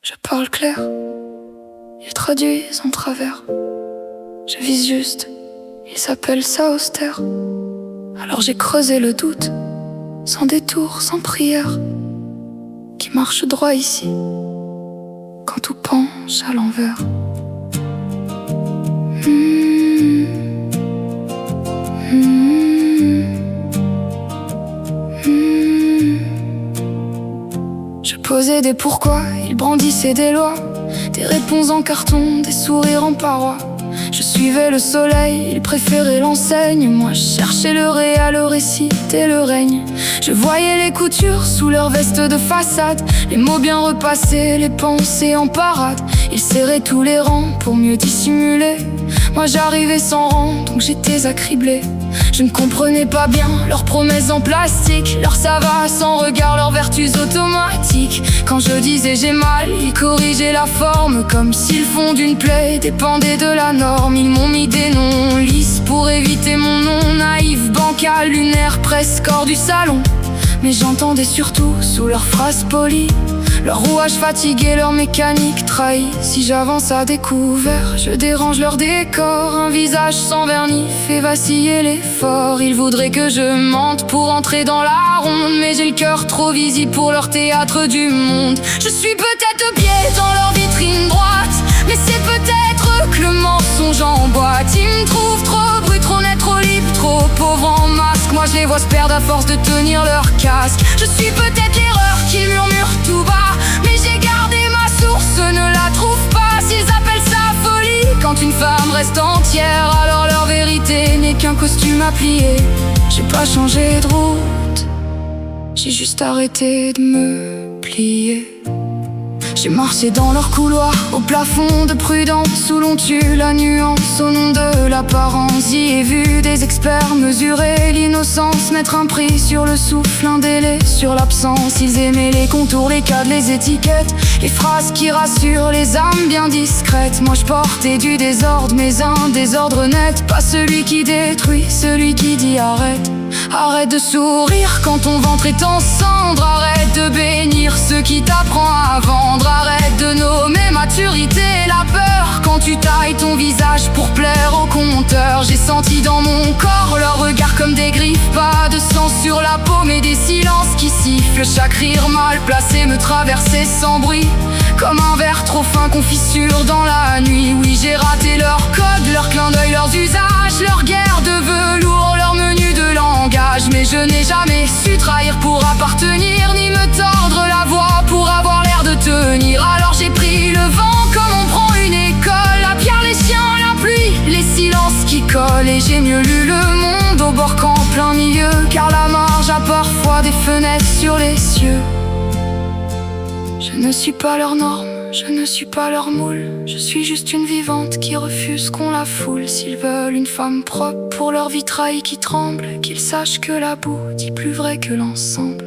Je parle clair, ils traduisent en travers. Je vise juste, ils s'appellent ça austère. Alors j'ai creusé le doute, sans détour, sans prière, qui marche droit ici, quand tout penche à l'envers. Je posais des pourquoi, ils brandissaient des lois, des réponses en carton, des sourires en parois. Je suivais le soleil, il préférait l'enseigne. Moi je cherchais le réel, le récit et le règne. Je voyais les coutures sous leur veste de façade, les mots bien repassés, les pensées en parade. Ils serraient tous les rangs pour mieux dissimuler. Moi j'arrivais sans rang, donc j'étais accriblé. Je ne comprenais pas bien leurs promesses en plastique, leur ça va sans regard, leurs vertus automatiques. Quand je disais j'ai mal, ils corrigeaient la forme, comme si le fond d'une plaie dépendait de la norme. Ils m'ont mis des noms lisses pour éviter mon nom naïf, bancal, lunaire, presque hors du salon. Mais j'entendais surtout sous leurs phrases polies leur rouage fatigué, leur mécanique trahie. Si j'avance à découvert, je dérange leur décor. Un visage sans vernis fait vaciller l'effort. Ils voudraient que je mente pour entrer dans la ronde, mais j'ai le cœur trop visible pour leur théâtre du monde. Je suis peut-être de pied dans leur vitrine droite, mais c'est peut-être que le mensonge emboîte. Ils me trouvent trop brut, trop net, trop libre, trop pauvre en masque. Moi je les vois se perdre à force de tenir leur casque. Je suis peut-être l'erreur qu'ils murmurent tout bas, mais j'ai gardé ma source, ne la trouve pas. S'ils appellent ça folie, quand une femme reste entière, alors leur vérité n'est qu'un costume à plier. J'ai pas changé de route, j'ai juste arrêté de me plier. J'ai marché dans leur couloir, au plafond de prudence, où l'on tue la nuance au nom de l'apparence. J'y ai vu des experts mesurer l'innocence, mettre un prix sur le souffle, un délai sur l'absence. Ils aimaient les contours, les cadres, les étiquettes, les phrases qui rassurent les âmes bien discrètes. Moi je portais du désordre, mais un désordre net, pas celui qui détruit, celui qui dit arrête. Arrête de sourire quand ton ventre est en cendres, arrête de bénir ceux qui t'apprend à vendre. Arrête de nommer maturité la peur quand tu tailles ton visage pour plaire au compteur. J'ai senti dans mon corps leur regard comme des griffes, pas de sang sur la peau mais des silences qui sifflent. Chaque rire mal placé me traversait sans bruit, comme un verre trop fin qu'on fissure dans la nuit. Oui, j'ai raté leur code, leur clin d'œil, leurs usages, leur guerre de velours, leur menu de langage. Mais je n'ai jamais su trahir pour appartenir, ni me tordre la voix pour avoir l'air de tenir. Alors j'ai pris le vent comme on prend une école, la pierre, les chiens, la pluie, les silences qui collent. Et j'ai mieux lu le monde au bord qu'en plein milieu, car la marge a parfois des fenêtres sur les cieux. Je ne suis pas leur norme, je ne suis pas leur moule, je suis juste une vivante qui refuse qu'on la foule. S'ils veulent une femme propre pour leur vitrail qui tremble, qu'ils sachent que la boue dit plus vrai que l'ensemble.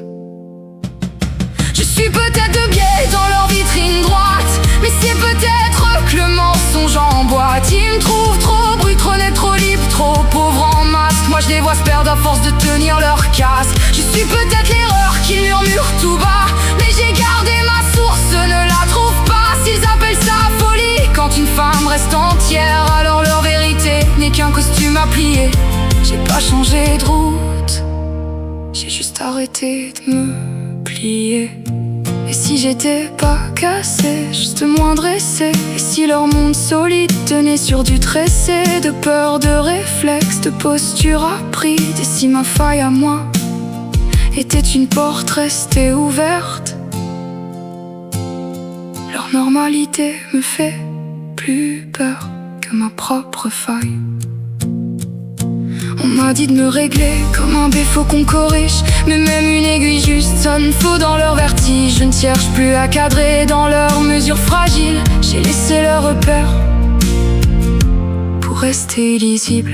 Je suis peut-être de biais dans leur vitrine droite, mais c'est peut-être que le mensonge emboîte. Ils me trouvent trop brut, trop net, trop libre, trop pauvre en masque. Moi je les vois se perdre à force de tenir leur casque. Je suis peut-être l'erreur qu'ils murmurent tout bas, mais j'ai gardé ma source, ne la trouve pas. S'ils appellent ça folie, quand une femme reste entière, alors leur vérité n'est qu'un costume à plier. J'ai pas changé de route, j'ai juste arrêté de me plier. Et si j'étais pas cassé, juste moins dressé, et si leur monde solide tenait sur du tressé, de peur, de réflexe, de posture apprise, et si ma faille à moi était une porte restée ouverte, leur normalité me fait plus peur que ma propre faille. On m'a dit de me régler comme un défaut qu'on corrige, mais même une aiguille juste sonne faux dans leur vertige. Je ne cherche plus à cadrer dans leurs mesures fragiles, j'ai laissé leurs repères pour rester illisible.